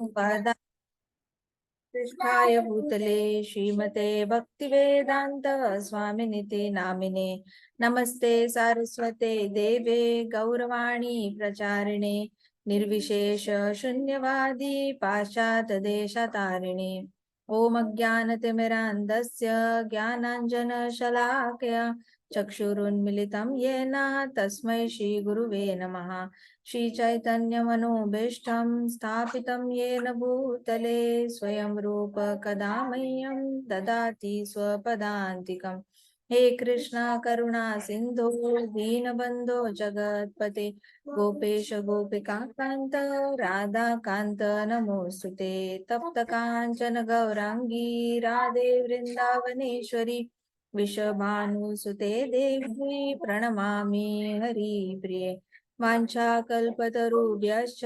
वरदाय भूतले श्रीमते भक्तिवेदांत स्वामिनिति नामिने नमस्ते सारस्वते देवे गौरवाणी प्रचारिणे निर्विशेष शून्यवादी पाश्चात्य देशतारिणे ओम अज्ञानतिमिरान्धस्य ज्ञानाञ्जनशलाकया चक्षुरुन्मिलितं येन तस्मै श्रीगुरुवे नमः। श्रीचैतन्यमनोभीष्टं स्थापितं येन भूतले स्वयं रूप कदा मह्यं ददाति स्वपदान्तिकम्। हे कृष्णा करुणा सिन्धो दीनबन्धो जगत्पते गोपेश गोपिकान्त राधाकान्त नमोऽस्तुते। तप्त काञ्चन गौराङ्गी राधे वृन्दावनेश्वरी विश्वभानुसुते देवी प्रणमामि हरिप्रिये। वाञ्छाकल्पतरुभ्यश्च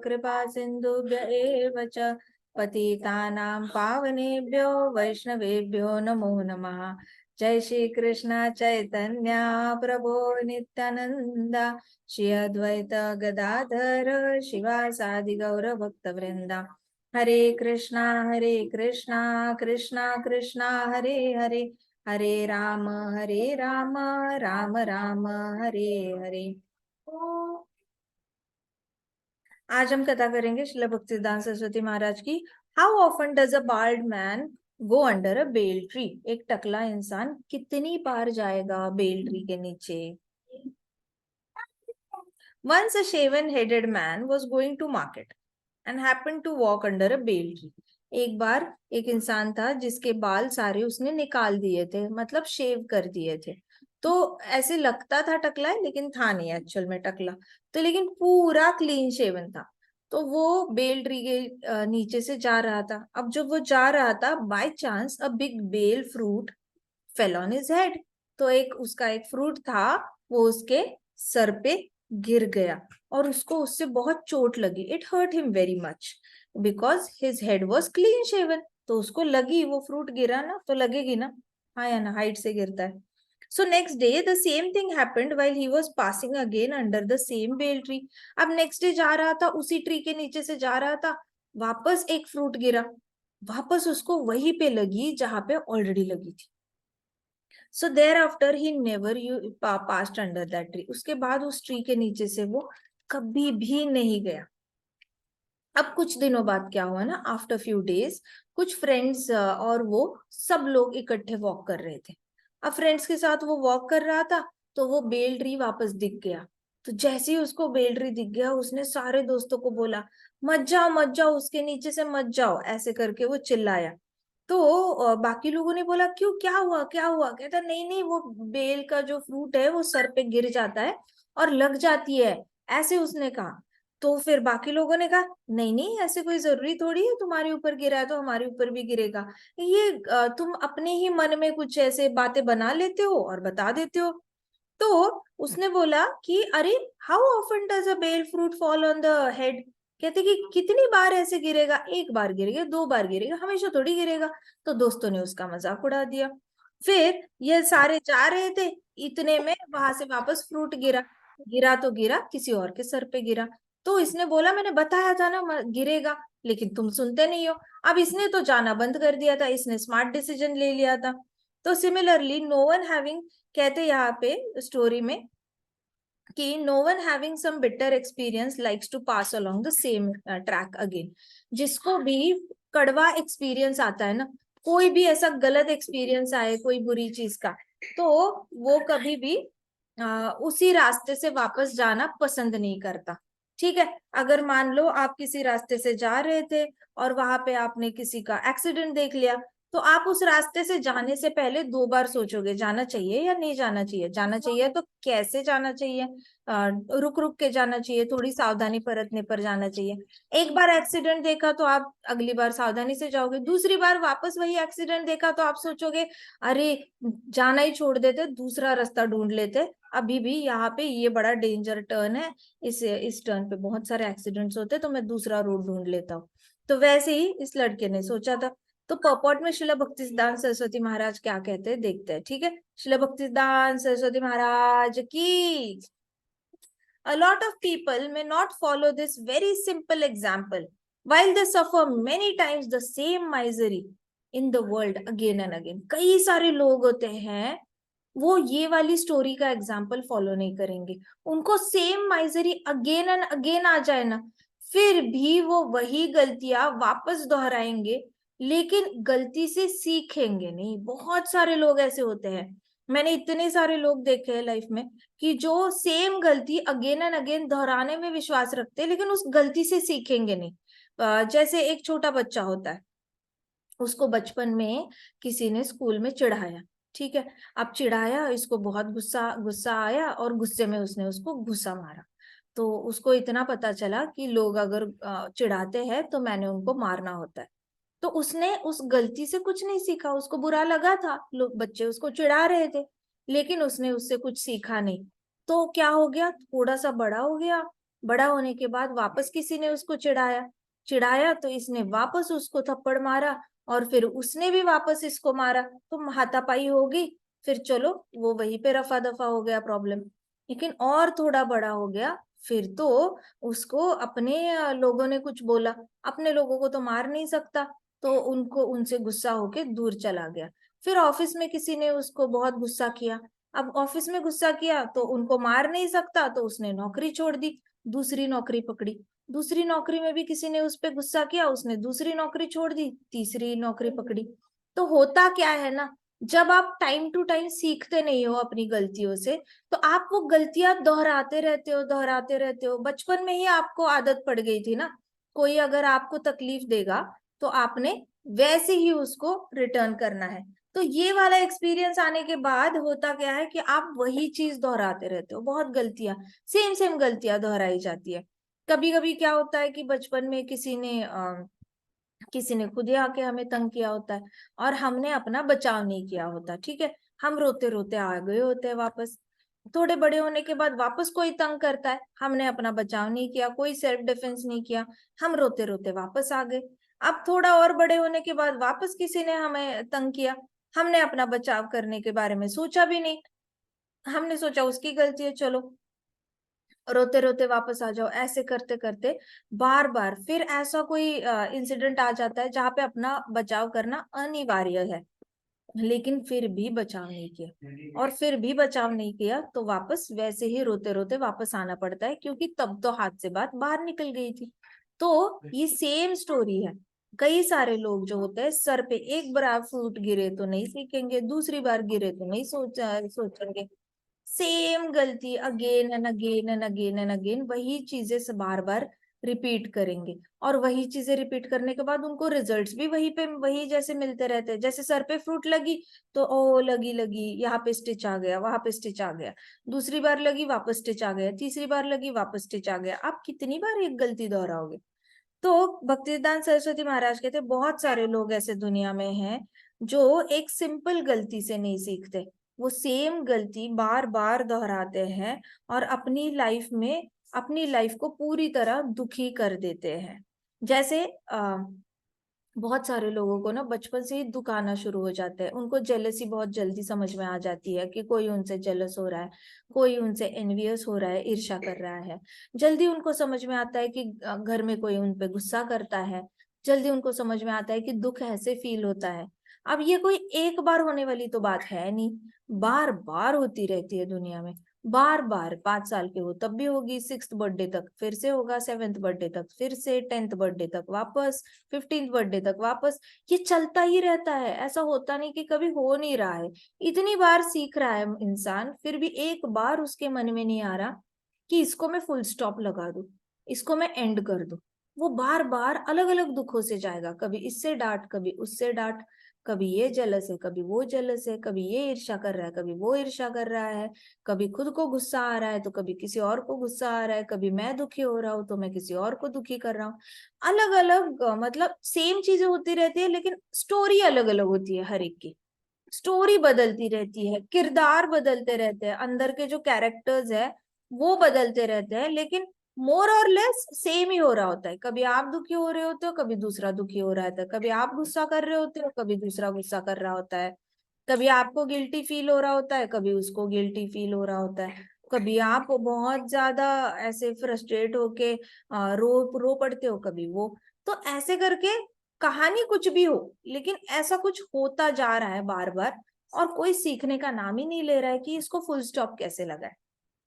कृपा सिन्धुभ्य एव च पतितानां पावनेभ्यो वैष्णवेभ्यो नमो नमः। जय श्री कृष्ण चैतन्य प्रभो नित्यानंद श्री अद्वैत गदाधर शिवासादि गौर भक्तवृंदा। हरे कृष्णा कृष्णा कृष्णा हरे हरे हरे राम राम राम हरे हरे। आज हम कथा करेंगे श्रील भक्तिसिद्धांत सरस्वती महाराज की how often does a bald man go under a bel tree. एक टकला इंसान कितनी बार जाएगा बेल ट्री के नीचे। Once a shaven headed man was going to market and happened to walk under a bale tree. एक बार एक इंसान था जिसके बाल सारे उसने निकाल दिए थे, मतलब शेव कर दिए थे। तो ऐसे लगता था टकला है लेकिन था नहीं एक्चुअल में टकला, तो लेकिन पूरा क्लीन शेवन था। तो वो बेल ट्री के नीचे से जा रहा था। अब जब वो जा रहा था by chance a big bel fruit fell on his head. तो उसका एक फ्रूट था, वो उसके सर पे गिर गया और उसको उससे बहुत चोट लगी। It hurt him very much because his head was clean shaven. तो उसको लगी, वो फ्रूट गिरा ना तो लगेगी ना, हाँ या ना, हाइट से गिरता है। So next day the same thing happened while he was passing again under the same bel tree. अब नेक्स्ट डे जा रहा था, उसी ट्री के नीचे से जा रहा था, वापस एक फ्रूट गिरा, वापस उसको वहीं पे लगी जहां पे ऑलरेडी लगी थी। So thereafter he never you passed under that tree. उसके बाद उस ट्री के नीचे से वो कभी भी नहीं गया। अब कुछ दिनों बाद क्या हुआ ना, आफ्टर फ्यू डेज कुछ फ्रेंड्स और वो सब लोग इकट्ठे वॉक कर रहे थे। अब फ्रेंड्स के साथ वो वॉक कर रहा था तो वो बेल ट्री वापस दिख गया। तो जैसे ही उसको बेल ट्री दिख गया उसने सारे दोस्तों को बोला मत जाओ उसके नीचे से मत जाओ, ऐसे करके वो चिल्लाया। तो बाकी लोगों ने बोला क्यों, क्या हुआ? कहता नहीं नहीं, वो बेल का जो फ्रूट है वो सर पे गिर जाता है और लग जाती है, ऐसे उसने कहा। तो फिर बाकी लोगों ने कहा नहीं नहीं, ऐसे कोई जरूरी थोड़ी है, तुम्हारे ऊपर गिरा है तो हमारे ऊपर भी गिरेगा। ये तुम अपने ही मन में कुछ ऐसे बातें बना लेते हो और बता देते हो। तो उसने बोला कि अरे how often does a bel fruit fall on the head. कहते कि कितनी बार ऐसे गिरेगा, एक बार गिरेगा, दो बार गिरेगा, हमेशा थोड़ी गिरेगा। तो दोस्तों ने उसका मजाक उड़ा दिया। फिर ये सारे जा रहे थे, इतने में वहां से वापस फ्रूट गिरा। गिरा तो गिरा, किसी और के सर पे गिरा। तो इसने बोला मैंने बताया था ना गिरेगा, लेकिन तुम सुनते नहीं हो। अब इसने तो जाना बंद कर दिया था, इसने स्मार्ट डिसीजन ले लिया था। तो सिमिलरली नो वन हैविंग, कहते यहाँ पे स्टोरी में कि no one having some bitter experience likes to pass along the same track again. जिसको भी कड़वा एक्सपीरियंस आता है ना, कोई भी ऐसा गलत एक्सपीरियंस आए कोई बुरी चीज का, तो वो कभी भी उसी रास्ते से वापस जाना पसंद नहीं करता। ठीक है, अगर मान लो आप किसी रास्ते से जा रहे थे और वहां पे आपने किसी का एक्सीडेंट देख लिया, तो आप उस रास्ते से जाने से पहले दो बार सोचोगे जाना चाहिए या नहीं जाना चाहिए। जाना चाहिए तो कैसे जाना चाहिए, रुक रुक के जाना चाहिए, थोड़ी सावधानी बरतने पर जाना चाहिए। एक बार एक्सीडेंट देखा तो आप अगली बार सावधानी से जाओगे, दूसरी बार वापस वही एक्सीडेंट देखा तो आप सोचोगे अरे जाना ही छोड़ देते, दूसरा रास्ता ढूंढ लेते, अभी भी यहाँ पे ये बड़ा डेंजर टर्न है, इस टर्न पे बहुत सारे एक्सीडेंट्स होते तो मैं दूसरा रोड ढूंढ लेता हूँ। तो वैसे ही इस लड़के ने सोचा था। तो पर्पॉट में श्रील भक्तिसिद्धांत सरस्वती महाराज क्या कहते हैं देखते हैं, ठीक है। श्रील भक्तिसिद्धांत सरस्वती महाराज की। A lot of people may not follow this very simple example while they suffer many times the same misery in the world again and again. कई सारे लोग होते हैं वो ये वाली स्टोरी का एग्जाम्पल फॉलो नहीं करेंगे, उनको same misery again and again आ जाए ना, फिर भी वो वही गलतियां वापस दोहराएंगे, लेकिन गलती से सीखेंगे नहीं। बहुत सारे लोग ऐसे होते हैं, मैंने इतने सारे लोग देखे हैं लाइफ में कि जो सेम गलती अगेन एंड अगेन दोहराने में विश्वास रखते हैं, लेकिन उस गलती से सीखेंगे नहीं। जैसे एक छोटा बच्चा होता है, उसको बचपन में किसी ने स्कूल में चिढ़ाया, ठीक है। अब चिढ़ाया, इसको बहुत गुस्सा गुस्सा आया और गुस्से में उसने उसको घुसा मारा। तो उसको इतना पता चला कि लोग अगर चिढ़ाते हैं तो मैंने उनको मारना होता है। तो उसने उस गलती से कुछ नहीं सीखा, उसको बुरा लगा था, लोग बच्चे उसको चिढ़ा रहे थे, लेकिन उसने उससे कुछ सीखा नहीं। तो क्या हो गया, थोड़ा सा बड़ा हो गया, बड़ा होने के बाद वापस किसी ने उसको चिढ़ाया, चिढ़ाया तो इसने वापस उसको थप्पड़ मारा, और फिर उसने भी वापस इसको मारा, तो हाथापाई हो गई। फिर चलो वो वहीं पे रफा दफा हो गया प्रॉब्लम। लेकिन और थोड़ा बड़ा हो गया, फिर तो उसको अपने लोगों ने कुछ बोला, अपने लोगों को तो मार नहीं सकता, तो उनको उनसे गुस्सा होके दूर चला गया। फिर ऑफिस में किसी ने उसको बहुत गुस्सा किया, अब ऑफिस में गुस्सा किया तो उनको मार नहीं सकता, तो उसने नौकरी छोड़ दी, दूसरी नौकरी पकड़ी। दूसरी नौकरी में भी किसी ने उस पर गुस्सा किया, उसने दूसरी नौकरी छोड़ दी, तीसरी नौकरी पकड़ी। तो होता क्या है ना, जब आप टाइम टू टाइम सीखते नहीं हो अपनी गलतियों से, तो आप वो गलतियां दोहराते रहते हो, दोहराते रहते हो। बचपन में ही आपको आदत पड़ गई थी ना, कोई अगर आपको तकलीफ देगा तो आपने वैसे ही उसको रिटर्न करना है। तो ये वाला एक्सपीरियंस आने के बाद होता क्या है कि आप वही चीज दोहराते रहते हो, बहुत गलतियां, सेम सेम गलतियां दोहराई जाती है। कभी कभी क्या होता है कि बचपन में किसी ने खुद ही आके हमें तंग किया होता है, और हमने अपना बचाव नहीं किया होता, ठीक है। हम रोते रोते आ गए होते हैं वापस। थोड़े बड़े होने के बाद वापस कोई तंग करता है, हमने अपना बचाव नहीं किया, कोई सेल्फ डिफेंस नहीं किया, हम रोते रोते वापस आ गए। अब थोड़ा और बड़े होने के बाद वापस किसी ने हमें तंग किया, हमने अपना बचाव करने के बारे में सोचा भी नहीं, हमने सोचा उसकी गलती है, चलो रोते रोते वापस आ जाओ। ऐसे करते करते बार बार फिर ऐसा कोई इंसिडेंट आ जाता है जहां पे अपना बचाव करना अनिवार्य है, लेकिन फिर भी बचाव नहीं किया, और फिर भी बचाव नहीं किया तो वापस वैसे ही रोते रोते वापस आना पड़ता है, क्योंकि तब तो हाथ से बात बाहर निकल गई थी। तो ये सेम स्टोरी है। कई सारे लोग जो होते हैं, सर पे एक बार फ्रूट गिरे तो नहीं सीखेंगे, दूसरी बार गिरे तो नहीं सोचेंगे, सेम गलती again and again and again and again, वही चीजें से बार बार रिपीट करेंगे, और वही चीजें रिपीट करने के बाद उनको रिजल्ट्स भी वही पे वही जैसे मिलते रहते हैं। जैसे सर पे फ्रूट लगी तो ओ लगी लगी, यहाँ पे स्टिच आ गया, वहां पे स्टिच आ गया, दूसरी बार लगी वापस स्टिच आ गया, तीसरी बार लगी वापस स्टिच आ गया। आप कितनी बार एक गलती दोहराओगे। तो भक्तिदान सरस्वती महाराज कहते बहुत सारे लोग ऐसे दुनिया में हैं जो एक सिंपल गलती से नहीं सीखते, वो सेम गलती बार बार दोहराते हैं, और अपनी लाइफ को पूरी तरह दुखी कर देते हैं। जैसे बहुत सारे लोगों को ना बचपन से ही दुख आना शुरू हो जाता है, उनको जेलसी बहुत जल्दी समझ में आ जाती है कि कोई उनसे जेलस हो रहा है, कोई उनसे एनवियस हो रहा है, ईर्ष्या कर रहा है। जल्दी उनको समझ में आता है कि घर में कोई उन पे गुस्सा करता है, जल्दी उनको समझ में आता है कि दुख ऐसे फील होता है। अब ये कोई एक बार होने वाली तो बात है नहीं, बार बार होती रहती है दुनिया में, बार बार। 5 साल के हो तब भी होगी, 6th बर्थडे तक फिर से होगा, 7th बर्थडे तक फिर से, 10th बर्थडे तक वापस, 15th बर्थडे तक वापस। ये चलता ही रहता है, ऐसा होता नहीं कि कभी हो नहीं रहा है। इतनी बार सीख रहा है इंसान, फिर भी एक बार उसके मन में नहीं आ रहा कि इसको मैं फुल स्टॉप लगा दूं, इसको मैं एंड कर दूं। वो बार बार अलग अलग दुखों से जाएगा, कभी इससे डांट, कभी उससे डांट, कभी ये जेलस है, कभी वो जेलस है, कभी ये ईर्ष्या कर रहा है, कभी वो ईर्ष्या कर रहा है, कभी खुद को गुस्सा आ रहा है तो कभी किसी और को गुस्सा आ रहा है, कभी मैं दुखी हो रहा हूं तो मैं किसी और को दुखी कर रहा हूँ। अलग अलग मतलब सेम चीजें होती रहती है, लेकिन स्टोरी अलग अलग होती है, हर एक की स्टोरी बदलती रहती है, किरदार बदलते रहते हैं, अंदर के जो कैरेक्टर्स है वो बदलते रहते हैं, लेकिन मोर और लेस सेम ही हो रहा होता है। कभी आप दुखी हो रहे होते हो, कभी दूसरा दुखी हो रहा है, कभी आप गुस्सा कर रहे होते हो, कभी दूसरा गुस्सा कर रहा होता है, कभी आपको गिल्टी फील हो रहा होता है, कभी उसको गिल्टी फील हो रहा होता है, कभी आप बहुत ज्यादा ऐसे फ्रस्ट्रेट होके रो रो पड़ते हो, कभी वो। तो ऐसे करके कहानी कुछ भी हो, लेकिन ऐसा कुछ होता जा रहा है बार बार, और कोई सीखने का नाम ही नहीं ले रहा है कि इसको फुल स्टॉप कैसे लगाए।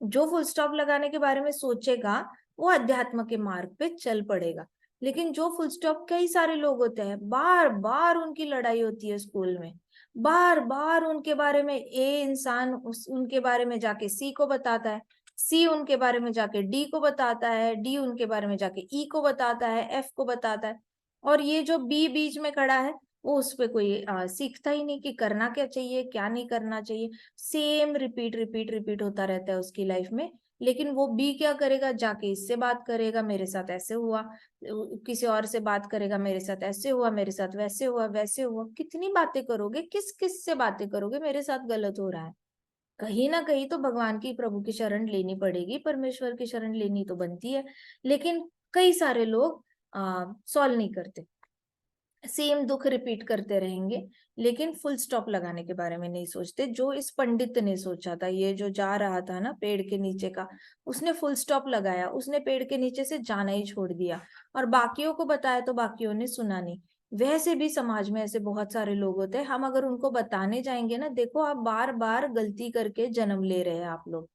जो फुल स्टॉप लगाने के बारे में सोचेगा वो अध्यात्म के मार्ग पे चल पड़ेगा। लेकिन जो फुल स्टॉप, कई सारे लोग होते हैं, बार बार उनकी लड़ाई होती है स्कूल में, बार बार उनके बारे में ए इंसान उनके बारे में जाके सी को बताता है, सी उनके बारे में जाके डी को बताता है, डी उनके बारे में जाके ई को बताता है, एफ को बताता है, और ये जो बी बीच में खड़ा है वो उस पे कोई सीखता ही नहीं कि करना क्या चाहिए, क्या नहीं करना चाहिए। सेम रिपीट रिपीट रिपीट होता रहता है उसकी लाइफ में। लेकिन वो बी क्या करेगा, जाके इससे बात करेगा, मेरे साथ ऐसे हुआ, किसी और से बात करेगा, मेरे साथ ऐसे हुआ, मेरे साथ वैसे हुआ, वैसे हुआ। कितनी बातें करोगे, किस किस से बातें करोगे, मेरे साथ गलत हो रहा है। कहीं ना कहीं तो भगवान की, प्रभु की शरण लेनी पड़ेगी, परमेश्वर की शरण लेनी तो बनती है। लेकिन कई सारे लोग सॉल्व नहीं करते, सेम दुख रिपीट करते रहेंगे, लेकिन फुल स्टॉप लगाने के बारे में नहीं सोचते। जो इस पंडित ने सोचा था, ये जो जा रहा था ना पेड़ के नीचे का, उसने फुल स्टॉप लगाया, उसने पेड़ के नीचे से जाना ही छोड़ दिया, और बाकियों को बताया तो बाकियों ने सुना नहीं। वैसे भी समाज में ऐसे बहुत सारे लोग होते हैं, हम अगर उनको बताने जाएंगे ना, देखो आप बार बार गलती करके जन्म ले रहे हैं आप लोग,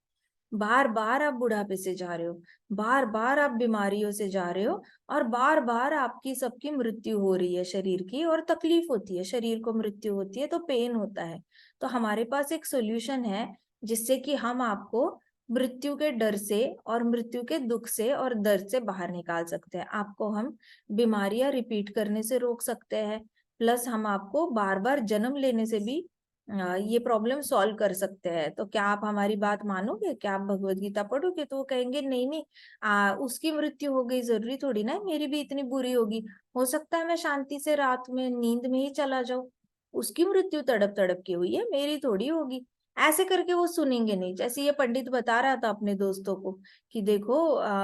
बार बार आप बुढ़ापे से जा रहे हो, बार बार आप बीमारियों से जा रहे हो, और बार बार आपकी सबकी मृत्यु हो रही है शरीर की, और तकलीफ होती है, शरीर को मृत्यु होती है तो पेन होता है। तो हमारे पास एक सोल्यूशन है जिससे कि हम आपको मृत्यु के डर से और मृत्यु के दुख से और दर्द से बाहर निकाल सकते हैं। आपको हम बीमारियां रिपीट करने से रोक सकते हैं, प्लस हम आपको बार बार जन्म लेने से भी ये प्रॉब्लम सॉल्व कर सकते हैं। तो क्या आप हमारी बात मानोगे, क्या आप भगवत गीता पढ़ोगे? तो वो कहेंगे नहीं नहीं, उसकी मृत्यु हो गई, जरूरी थोड़ी ना है मेरी भी इतनी बुरी होगी, हो सकता है मैं शांति से रात में नींद में ही चला जाऊं, उसकी मृत्यु तड़प तड़प की हुई है, मेरी थोड़ी होगी। ऐसे करके वो सुनेंगे नहीं। जैसे ये पंडित बता रहा था अपने दोस्तों को कि देखो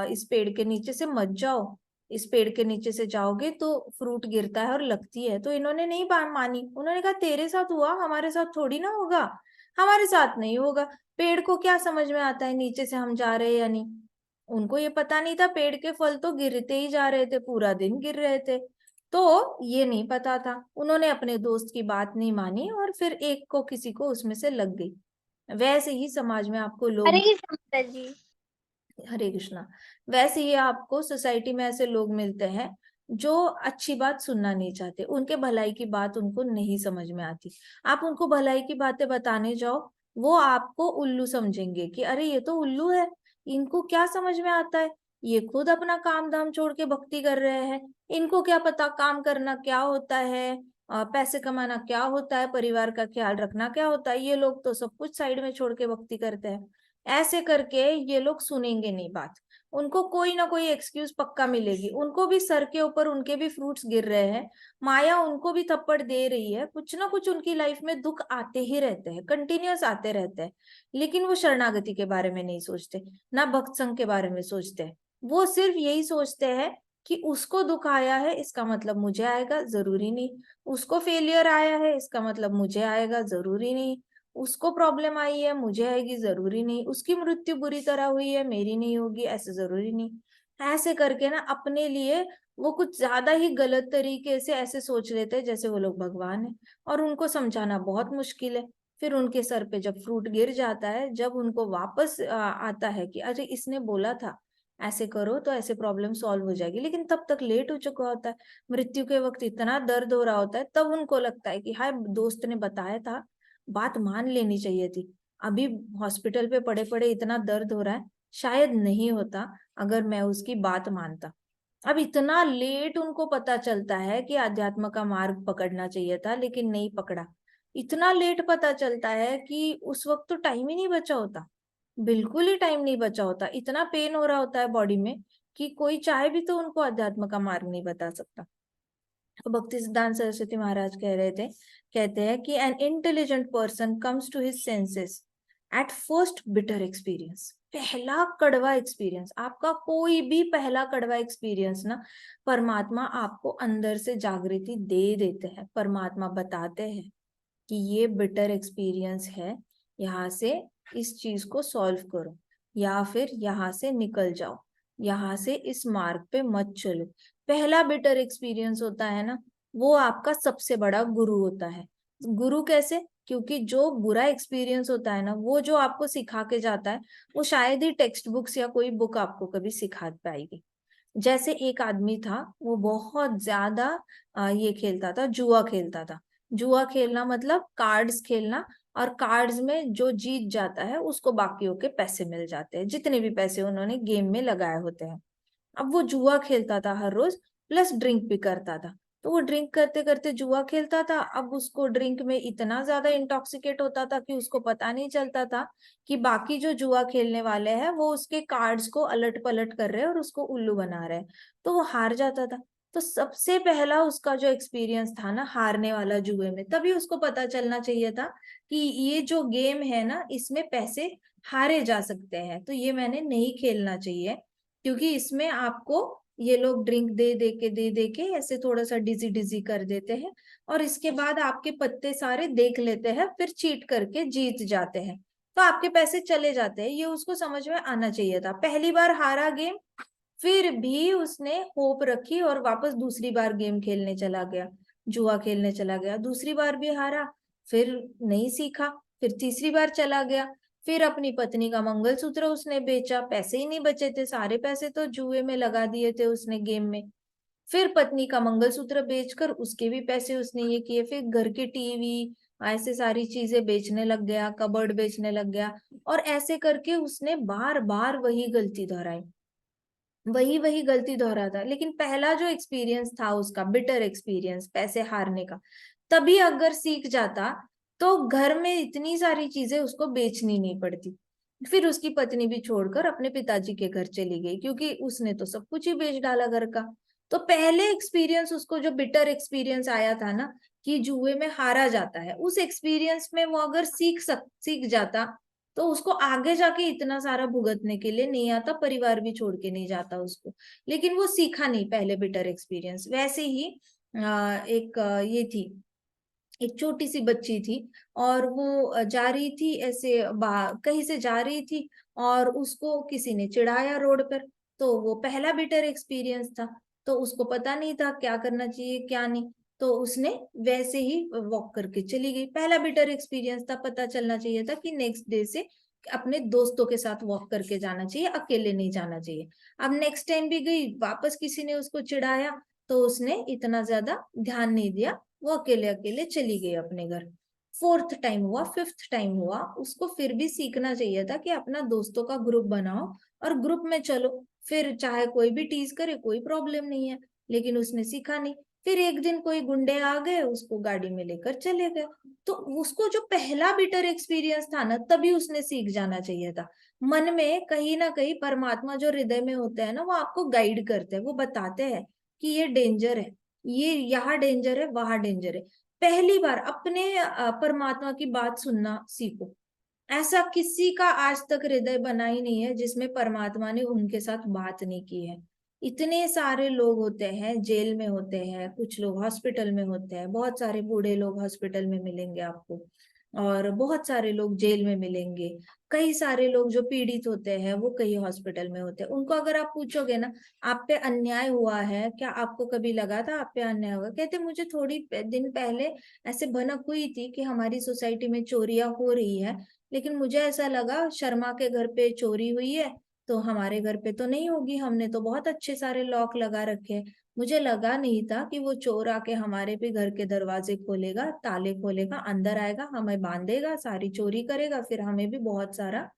इस पेड़ के नीचे से मत जाओ, इस पेड़ के नीचे से जाओगे तो फ्रूट गिरता है और लगती है। तो इन्होंने नहीं मानी, उन्होंने कहा तेरे साथ हुआ, हमारे साथ थोड़ी ना होगा, हमारे साथ नहीं होगा। पेड़ को क्या समझ में आता है नीचे से हम जा रहे हैं या नहीं? उनको ये पता नहीं था, पेड़ के फल तो गिरते ही जा रहे थे, पूरा दिन गिर रहे थे, तो ये नहीं पता था। उन्होंने अपने दोस्त की बात नहीं मानी, और फिर एक को किसी को उसमें से लग गई। वैसे ही समाज में आपको हरे लोग, कृष्ण माता जी। हरे कृष्णा, वैसे ही आपको सोसाइटी में ऐसे लोग मिलते हैं जो अच्छी बात सुनना नहीं चाहते, उनके भलाई की बात उनको नहीं समझ में आती। आप उनको भलाई की बातें बताने जाओ, वो आपको उल्लू समझेंगे कि अरे ये तो उल्लू है, इनको क्या समझ में आता है, ये खुद अपना काम धाम छोड़ के भक्ति कर रहे हैं, इनको क्या पता काम करना क्या होता है, पैसे कमाना क्या होता है, परिवार का ख्याल रखना क्या होता है, ये लोग तो सब कुछ साइड में छोड़ के भक्ति करते हैं। ऐसे करके ये लोग सुनेंगे नहीं बात, उनको कोई ना कोई एक्सक्यूज पक्का मिलेगी, उनको भी सर के ऊपर उनके भी फ्रूट्स गिर रहे हैं, माया उनको भी थप्पड़ दे रही है, कुछ ना कुछ उनकी लाइफ में दुख आते ही रहते हैं, कंटिन्यूअस आते रहते हैं। लेकिन वो शरणागति के बारे में नहीं सोचते, ना भक्त संग के बारे में सोचते हैं। वो सिर्फ यही सोचते हैं कि उसको दुख आया है इसका मतलब मुझे आएगा, जरूरी नहीं। उसको फेलियर आया है इसका मतलब मुझे आएगा, जरूरी नहीं। उसको प्रॉब्लम आई है मुझे आएगी, जरूरी नहीं। उसकी मृत्यु बुरी तरह हुई है, मेरी नहीं होगी, ऐसे जरूरी नहीं। ऐसे करके ना अपने लिए वो कुछ ज्यादा ही गलत तरीके से ऐसे सोच लेते हैं जैसे वो लोग भगवान है, और उनको समझाना बहुत मुश्किल है। फिर उनके सर पे जब फ्रूट गिर जाता है, जब उनको वापस आता है कि अरे इसने बोला था ऐसे करो तो ऐसे प्रॉब्लम सॉल्व हो जाएगी, लेकिन तब तक लेट हो चुका होता है, मृत्यु के वक्त इतना दर्द हो रहा होता है, तब उनको लगता है कि हाय दोस्त ने बताया था, बात मान लेनी चाहिए थी। अभी हॉस्पिटल पे पड़े पड़े इतना दर्द हो रहा है, शायद नहीं होता अगर मैं उसकी बात मानता। अब इतना लेट उनको पता चलता है कि आध्यात्म का मार्ग पकड़ना चाहिए था, लेकिन नहीं पकड़ा। इतना लेट पता चलता है कि उस वक्त तो टाइम ही नहीं बचा होता, बिल्कुल ही टाइम नहीं बचा होता। इतना पेन हो रहा होता है बॉडी में कि कोई चाहे भी तो उनको अध्यात्म का मार्ग नहीं बता सकता। तो भक्ति सिद्धांत सरस्वती महाराज कह रहे थे, कहते हैं कि an intelligent person comes to his senses at first bitter experience. पहला कड़वा एक्सपीरियंस, आपका कोई भी पहला कड़वा एक्सपीरियंस ना, परमात्मा आपको अंदर से जागृति दे देते हैं। परमात्मा बताते हैं कि ये बिटर एक्सपीरियंस है, यहाँ से इस चीज को सॉल्व करो, या फिर यहाँ से निकल जाओ, यहाँ से इस मार्ग पे मत चलो। पहला बिटर एक्सपीरियंस होता है ना, वो आपका सबसे बड़ा गुरु होता है। गुरु कैसे? क्योंकि जो बुरा एक्सपीरियंस होता है ना, वो जो आपको सिखा के जाता है, वो शायद ही टेक्स्ट बुक्स या कोई बुक आपको कभी सिखा पाएगी। जैसे एक आदमी था, वो बहुत ज्यादा ये खेलता था, जुआ खेलता था। जुआ खेलना मतलब कार्ड्स खेलना, और कार्ड्स में जो जीत जाता है उसको बाकियों के पैसे मिल जाते हैं, जितने भी पैसे उन्होंने गेम में लगाए होते हैं। अब वो जुआ खेलता था हर रोज, प्लस ड्रिंक भी करता था। तो वो ड्रिंक करते करते जुआ खेलता था। अब उसको ड्रिंक में इतना ज्यादा इंटॉक्सिकेट होता था कि उसको पता नहीं चलता था कि बाकी जो जुआ खेलने वाले हैं वो उसके कार्ड्स को अलट पलट कर रहे हैं और उसको उल्लू बना रहे हैं। तो वो हार जाता था। तो सबसे पहला उसका जो एक्सपीरियंस था ना, हारने वाला जुए में, तभी उसको पता चलना चाहिए था कि ये जो गेम है ना, इसमें पैसे हारे जा सकते हैं, तो ये मैंने नहीं खेलना चाहिए। क्योंकि इसमें आपको ये लोग ड्रिंक दे दे के ऐसे थोड़ा सा डिजी डिजी कर देते हैं, और इसके बाद आपके पत्ते सारे देख लेते हैं, फिर चीट करके जीत जाते हैं, तो आपके पैसे चले जाते हैं। ये उसको समझ में आना चाहिए था। पहली बार हारा गेम, फिर भी उसने होप रखी और वापस दूसरी बार गेम खेलने चला गया, जुआ खेलने चला गया। दूसरी बार भी हारा, फिर नहीं सीखा, फिर तीसरी बार चला गया। फिर अपनी पत्नी का मंगलसूत्र उसने बेचा, पैसे ही नहीं बचे थे, सारे पैसे तो जुए में लगा दिए थे उसने, गेम में। फिर पत्नी का मंगलसूत्र बेचकर उसके भी पैसे उसने ये किए। फिर घर की टीवी, ऐसे सारी चीजें बेचने लग गया, कबर्ड बेचने लग गया। और ऐसे करके उसने बार बार वही गलती दोहराई, वही वही गलती दोहराता। लेकिन पहला जो एक्सपीरियंस था उसका, बिटर एक्सपीरियंस पैसे हारने का, तभी अगर सीख जाता तो घर में इतनी सारी चीजें उसको बेचनी नहीं पड़ती। फिर उसकी पत्नी भी छोड़कर अपने पिताजी के घर चली गई, क्योंकि उसने तो सब कुछ ही बेच डाला घर का। तो पहले एक्सपीरियंस उसको, जो बिटर एक्सपीरियंस आया था ना, कि जुए में हारा जाता है, उस एक्सपीरियंस में वो अगर सीख जाता, तो उसको आगे जाके इतना सारा भुगतने के लिए नहीं आता, परिवार भी छोड़ के नहीं जाता उसको। लेकिन वो सीखा नहीं पहले बिटर एक्सपीरियंस। वैसे ही एक ये थी, एक छोटी सी बच्ची थी, और वो जा रही थी ऐसे, कहीं से जा रही थी, और उसको किसी ने चिढ़ाया रोड पर। तो वो पहला बिटर एक्सपीरियंस था, तो उसको पता नहीं था क्या करना चाहिए क्या नहीं, तो उसने वैसे ही वॉक करके चली गई। पहला बिटर एक्सपीरियंस था, पता चलना चाहिए था कि नेक्स्ट डे से अपने दोस्तों के साथ वॉक करके जाना चाहिए, अकेले नहीं जाना चाहिए। अब नेक्स्ट टाइम भी गई, वापस किसी ने उसको चिढ़ाया, तो उसने इतना ज्यादा ध्यान नहीं दिया, वो अकेले अकेले चली गई अपने घर। फोर्थ टाइम हुआ, फिफ्थ टाइम हुआ, उसको फिर भी सीखना चाहिए था कि अपना दोस्तों का ग्रुप बनाओ और ग्रुप में चलो, फिर चाहे कोई भी टीज करे, कोई प्रॉब्लम नहीं है। लेकिन उसने सीखा नहीं। फिर एक दिन कोई गुंडे आ गए, उसको गाड़ी में लेकर चले गए। तो उसको जो पहला बिटर एक्सपीरियंस था ना, तभी उसने सीख जाना चाहिए था। मन में कहीं ना कहीं परमात्मा जो हृदय में होते हैं ना, वो आपको गाइड करते हैं, वो बताते हैं कि ये डेंजर है, ये यहाँ डेंजर है, वहां डेंजर है। पहली बार अपने परमात्मा की बात सुनना सीखो। ऐसा किसी का आज तक हृदय बना ही नहीं है जिसमें परमात्मा ने उनके साथ बात नहीं की है। इतने सारे लोग होते हैं, जेल में होते हैं, कुछ लोग हॉस्पिटल में होते हैं, बहुत सारे बूढ़े लोग हॉस्पिटल में मिलेंगे आपको, और बहुत सारे लोग जेल में मिलेंगे। कई सारे लोग जो पीड़ित होते हैं वो कई हॉस्पिटल में होते हैं। उनको अगर आप पूछोगे ना, आप पे अन्याय हुआ है क्या, आपको कभी लगा था आप पे अन्याय हुआ, कहते मुझे थोड़ी दिन पहले ऐसे भनक हुई थी कि हमारी सोसाइटी में चोरियां हो रही है, लेकिन मुझे ऐसा लगा शर्मा के घर पे चोरी हुई है, तो हमारे घर पे तो नहीं होगी, हमने तो बहुत अच्छे सारे लॉक लगा रखे हैं। मुझे लगा नहीं था कि वो चोर आके हमारे भी घर के दरवाजे खोलेगा, ताले खोलेगा, अंदर आएगा, हमें बांधेगा, सारी चोरी करेगा, फिर हमें भी बहुत सारा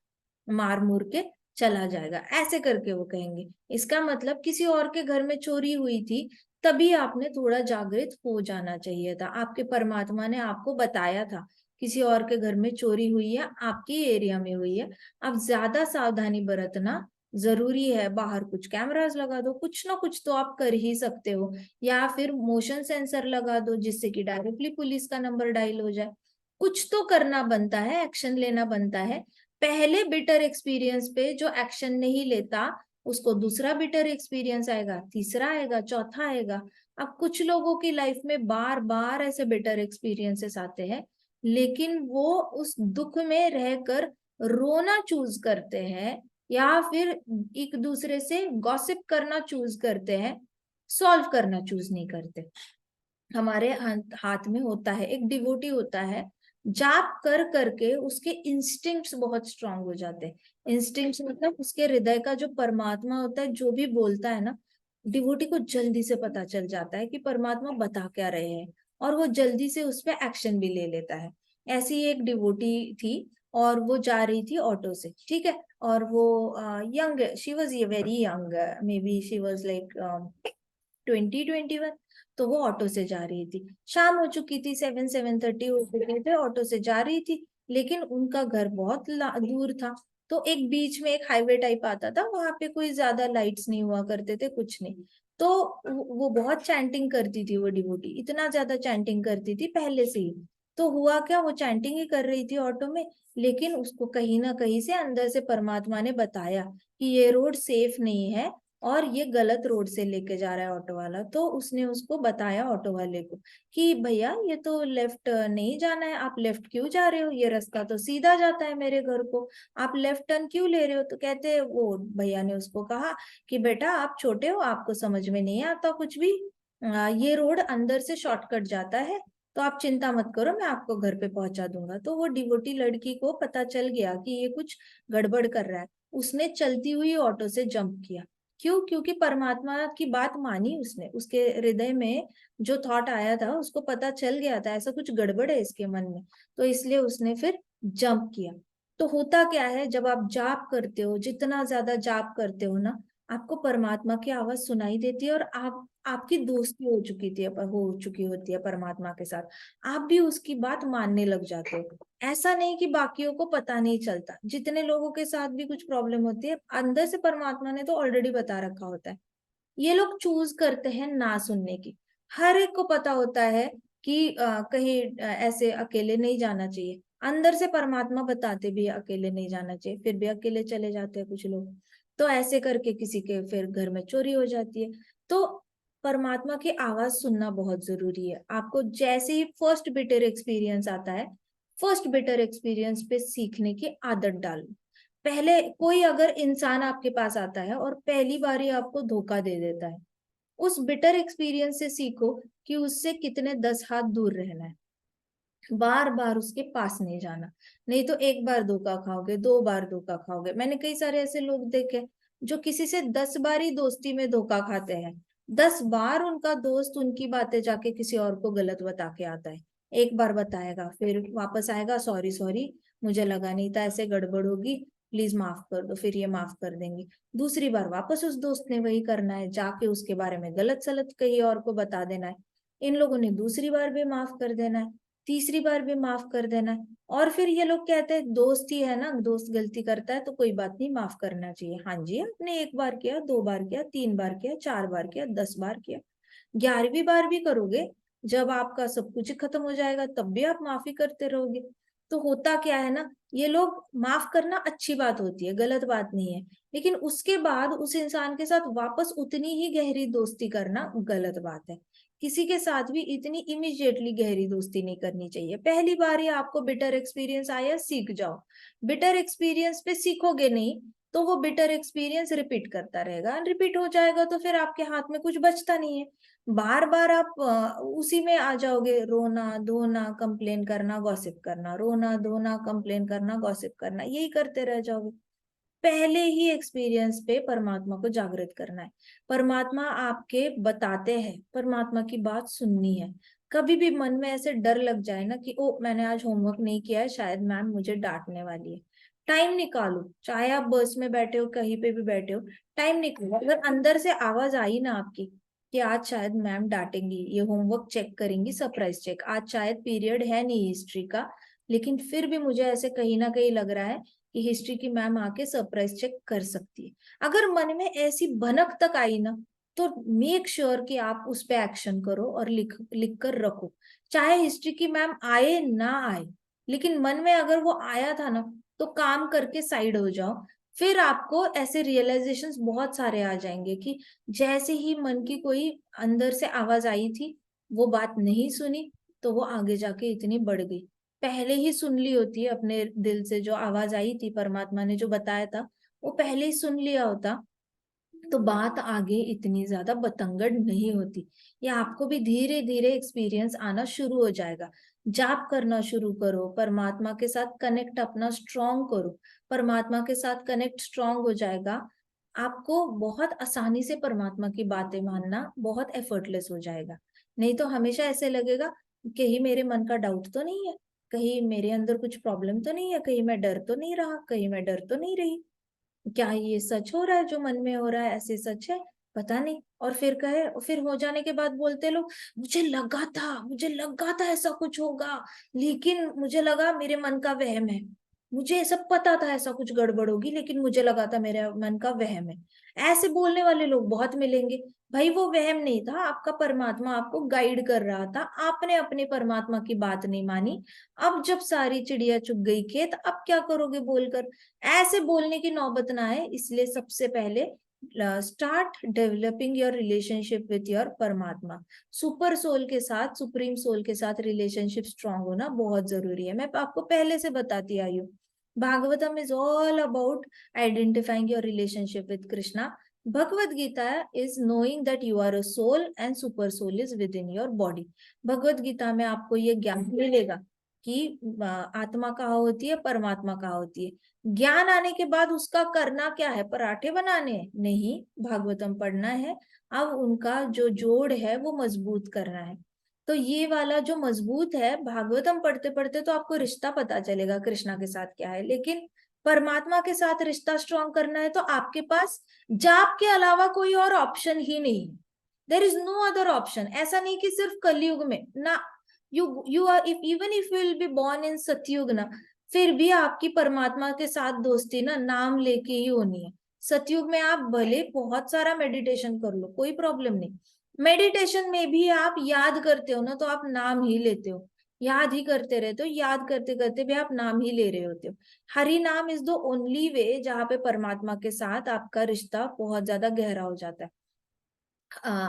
मार मुर के चला जाएगा, ऐसे करके वो कहेंगे। इसका मतलब किसी और के घर में चोरी हुई थी, तभी आपने थोड़ा जागृत हो जाना चाहिए था। आपके परमात्मा ने आपको बताया था किसी और के घर में चोरी हुई है, आपकी एरिया में हुई है। अब ज्यादा सावधानी बरतना जरूरी है। बाहर कुछ कैमरास लगा दो, कुछ ना कुछ तो आप कर ही सकते हो, या फिर मोशन सेंसर लगा दो जिससे कि डायरेक्टली पुलिस का नंबर डायल हो जाए। कुछ तो करना बनता है, एक्शन लेना बनता है। पहले बिटर एक्सपीरियंस पे जो एक्शन नहीं लेता, उसको दूसरा बिटर एक्सपीरियंस आएगा, तीसरा आएगा, चौथा आएगा। अब कुछ लोगों की लाइफ में बार बार ऐसे बिटर एक्सपीरियंसेस आते हैं, लेकिन वो उस दुख में रहकर रोना चूज करते हैं, या फिर एक दूसरे से गॉसिप करना चूज करते हैं, सॉल्व करना चूज नहीं करते। हमारे हाथ में होता है, एक डिवोटी होता है, जाप कर करके उसके इंस्टिंक्ट्स बहुत स्ट्रांग हो जाते हैं। इंस्टिंक्ट्स मतलब उसके हृदय का जो परमात्मा होता है, जो भी बोलता है ना, डिवोटी को जल्दी से पता चल जाता है कि परमात्मा बता क्या रहे हैं, और वो जल्दी से उस पर एक्शन भी ले लेता है। ऐसी एक डिवोटी थी, और वो जा रही थी ऑटो से, ठीक है, और वो young, she was very young, may be she was like 2021। तो वो ऑटो से जा रही थी, शाम हो चुकी थी, 7-7:30 हो चुके थे, ऑटो से जा रही थी, लेकिन उनका घर बहुत दूर था। तो एक बीच में एक हाईवे टाइप आता था, वहां पे कोई ज्यादा लाइट्स नहीं हुआ करते थे, कुछ नहीं। तो वो बहुत चैंटिंग करती थी, वो डिवोटी इतना ज्यादा चैंटिंग करती थी पहले से ही। तो हुआ क्या, वो चैंटिंग ही कर रही थी ऑटो में, लेकिन उसको कहीं ना कहीं से अंदर से परमात्मा ने बताया कि ये रोड सेफ नहीं है, और ये गलत रोड से लेके जा रहा है ऑटो वाला। तो उसने उसको बताया ऑटो वाले को कि भैया ये तो लेफ्ट नहीं जाना है, आप लेफ्ट क्यों जा रहे हो, ये रास्ता तो सीधा जाता है मेरे घर को, आप लेफ्ट टर्न क्यों ले रहे हो। तो कहते, वो भैया ने उसको कहा कि बेटा आप छोटे हो, आपको समझ में नहीं आता कुछ भी, ये रोड अंदर से शॉर्टकट जाता है, तो आप चिंता मत करो, मैं आपको घर पे पहुंचा दूंगा। तो वो डिवोटी लड़की को पता चल गया कि ये कुछ गड़बड़ कर रहा है। उसने चलती हुई ऑटो से जंप किया। क्यों? क्योंकि परमात्मा की बात मानी उसने, उसके हृदय में जो थॉट आया था उसको पता चल गया था ऐसा कुछ गड़बड़ है इसके मन में, तो इसलिए उसने फिर जंप किया। तो होता क्या है, जब आप जाप करते हो, जितना ज्यादा जाप करते हो ना, आपको परमात्मा की आवाज सुनाई देती है, और आपकी दोस्ती हो चुकी होती है परमात्मा के साथ। आप भी उसकी बात मानने लग जाते हो। ऐसा नहीं कि बाकियों को पता नहीं चलता, जितने लोगों के साथ भी कुछ प्रॉब्लम होती है, अंदर से परमात्मा ने तो ऑलरेडी बता रखा होता है। ये लोग चूज करते हैं ना सुनने की। हर एक को पता होता है कि कहीं ऐसे अकेले नहीं जाना चाहिए, अंदर से परमात्मा बताते भी है, अकेले नहीं जाना चाहिए, फिर भी अकेले चले जाते हैं कुछ लोग। तो ऐसे करके किसी के फिर घर में चोरी हो जाती है। तो परमात्मा की आवाज सुनना बहुत जरूरी है। आपको जैसे ही फर्स्ट बिटर एक्सपीरियंस आता है, फर्स्ट बिटर एक्सपीरियंस पे सीखने की आदत डालो। पहले कोई अगर इंसान आपके पास आता है और पहली बार ही आपको धोखा दे देता है, उस बिटर एक्सपीरियंस से सीखो कि उससे कितने 10 हाथ दूर रहना है, बार बार उसके पास नहीं जाना। नहीं तो एक बार धोखा खाओगे, 2 बार धोखा खाओगे। मैंने कई सारे ऐसे लोग देखे जो किसी से 10 बार ही दोस्ती में धोखा खाते हैं। 10 बार उनका दोस्त उनकी बातें जाके किसी और को गलत बता के आता है। एक बार बताएगा, फिर वापस आएगा, सॉरी सॉरी, मुझे लगा नहीं था ऐसे गड़बड़ होगी, प्लीज माफ कर दो, फिर ये माफ कर देंगे। दूसरी बार वापस उस दोस्त ने वही करना है, जाके उसके बारे में गलत सलत कहीं और को बता देना है। इन लोगों ने दूसरी बार भी माफ कर देना है, तीसरी बार भी माफ कर देना है। और फिर ये लोग कहते हैं दोस्त ही है ना, दोस्त गलती करता है तो कोई बात नहीं, माफ करना चाहिए। हाँ जी, आपने 1 बार किया, 2 बार किया, 3 बार किया, 4 बार किया, 10 बार किया, 11वीं बार भी करोगे, जब आपका सब कुछ ही खत्म हो जाएगा तब भी आप माफी करते रहोगे। तो होता क्या है ना, ये लोग, माफ करना अच्छी बात होती है, गलत बात नहीं है, लेकिन उसके बाद उस इंसान के साथ वापस उतनी ही गहरी दोस्ती करना गलत बात है। किसी के साथ भी इतनी इमीडिएटली गहरी दोस्ती नहीं करनी चाहिए। पहली बार ही आपको बिटर एक्सपीरियंस आया, सीख जाओ। बिटर एक्सपीरियंस पे सीखोगे नहीं, तो वो बिटर एक्सपीरियंस रिपीट करता रहेगा, रिपीट हो जाएगा, तो फिर आपके हाथ में कुछ बचता नहीं है। बार बार आप उसी में आ जाओगे, रोना धोना कंप्लेन करना गॉसिप करना, रोना धोना कंप्लेन करना गॉसिप करना, यही करते रह जाओगे। पहले ही एक्सपीरियंस पे परमात्मा को जागृत करना है। परमात्मा आपके बताते हैं, परमात्मा की बात सुननी है। कभी भी मन में ऐसे डर लग जाए ना कि ओ मैंने आज होमवर्क नहीं किया है, शायद मैम मुझे डांटने वाली है, टाइम निकालो, चाहे आप बस में बैठे हो, कहीं पे भी बैठे हो, टाइम निकालो। अगर अंदर से आवाज आई ना आपकी कि आज शायद मैम डांटेंगी, ये होमवर्क चेक करेंगी, सरप्राइज चेक, आज शायद पीरियड है नहीं हिस्ट्री का, लेकिन फिर भी मुझे ऐसे कहीं ना कहीं लग रहा है कि हिस्ट्री की मैम आके सरप्राइज चेक कर सकती है। अगर मन में ऐसी भनक तक आई ना, तो मेक श्योर कि आप उस पे एक्शन करो और लिख लिख कर रखो। चाहे हिस्ट्री की मैम आए ना आए, लेकिन मन में अगर वो आया था ना, तो काम करके साइड हो जाओ। फिर आपको ऐसे रियलाइजेशंस बहुत सारे आ जाएंगे कि जैसे ही मन की कोई अंदर से आवाज आई थी, वो बात नहीं सुनी, तो वो आगे जाके इतनी बढ़ गई। पहले ही सुन ली होती है अपने दिल से, जो आवाज आई थी परमात्मा ने जो बताया था, वो पहले ही सुन लिया होता, तो बात आगे इतनी ज्यादा बतंगड़ नहीं होती। ये आपको भी धीरे धीरे एक्सपीरियंस आना शुरू हो जाएगा। जाप करना शुरू करो, परमात्मा के साथ कनेक्ट अपना स्ट्रॉन्ग करो। परमात्मा के साथ कनेक्ट स्ट्रॉन्ग हो जाएगा, आपको बहुत आसानी से परमात्मा की बातें मानना बहुत एफर्टलेस हो जाएगा। नहीं तो हमेशा ऐसे लगेगा, कहीं मेरे मन का डाउट तो नहीं है, कहीं मेरे अंदर कुछ प्रॉब्लम तो नहीं है, कहीं मैं डर तो नहीं रहा, कहीं मैं डर तो नहीं रही, क्या ये सच हो रहा है जो मन में हो रहा है, ऐसे सच है, पता नहीं। और फिर हो जाने के बाद बोलते लोग, मुझे लगा था ऐसा कुछ होगा, लेकिन मुझे लगा मेरे मन का वहम है। मुझे सब पता था ऐसा कुछ गड़बड़ होगी, लेकिन मुझे लगा था मेरे मन का वहम है। ऐसे बोलने वाले लोग बहुत मिलेंगे। भाई वो वहम नहीं था, आपका परमात्मा आपको गाइड कर रहा था, आपने अपने परमात्मा की बात नहीं मानी। अब जब सारी चिड़िया चुग गई खेत, अब क्या करोगे बोलकर। ऐसे बोलने की नौबत ना आए, इसलिए सबसे पहले start developing your relationship with your परमात्मा। सुपर सोल के साथ, सुप्रीम सोल के साथ रिलेशनशिप स्ट्रांग होना बहुत जरूरी है। मैं आपको पहले से बताती आई हूँ, Bhagavatam is all about identifying your relationship with Krishna. Bhagavad Gita is knowing that you are a soul and super soul is within your body. Bhagavad Gita में आपको ये ज्ञान मिलेगा कि आत्मा कहाँ होती है, परमात्मा कहाँ होती है। ज्ञान आने के बाद उसका करना क्या है, पराठे बनाने हैं? नहीं, भागवतम पढ़ना है। अब उनका जो जोड़ है वो मजबूत करना है। तो ये वाला जो मजबूत है, भागवतम पढ़ते पढ़ते तो आपको रिश्ता पता चलेगा कृष्णा के साथ क्या है, लेकिन परमात्मा के साथ रिश्ता स्ट्रॉन्ग करना है तो आपके पास जाप के अलावा कोई और ऑप्शन ही नहीं है। There is no other option. ऐसा नहीं कि सिर्फ कलयुग में ना, you are if even if you will be born in Satyug ना, फिर भी आपकी परमात्मा के साथ दोस्ती ना नाम लेके ही होनी है। सतयुग में आप भले बहुत सारा मेडिटेशन कर लो, कोई प्रॉब्लम नहीं। मेडिटेशन में भी आप याद करते हो ना, तो आप नाम ही लेते हो, याद ही करते रहते हो, याद करते करते भी आप नाम ही ले रहे होते हो। हरि नाम इज द ओनली वे जहाँ पे परमात्मा के साथ आपका रिश्ता बहुत ज्यादा गहरा हो जाता है।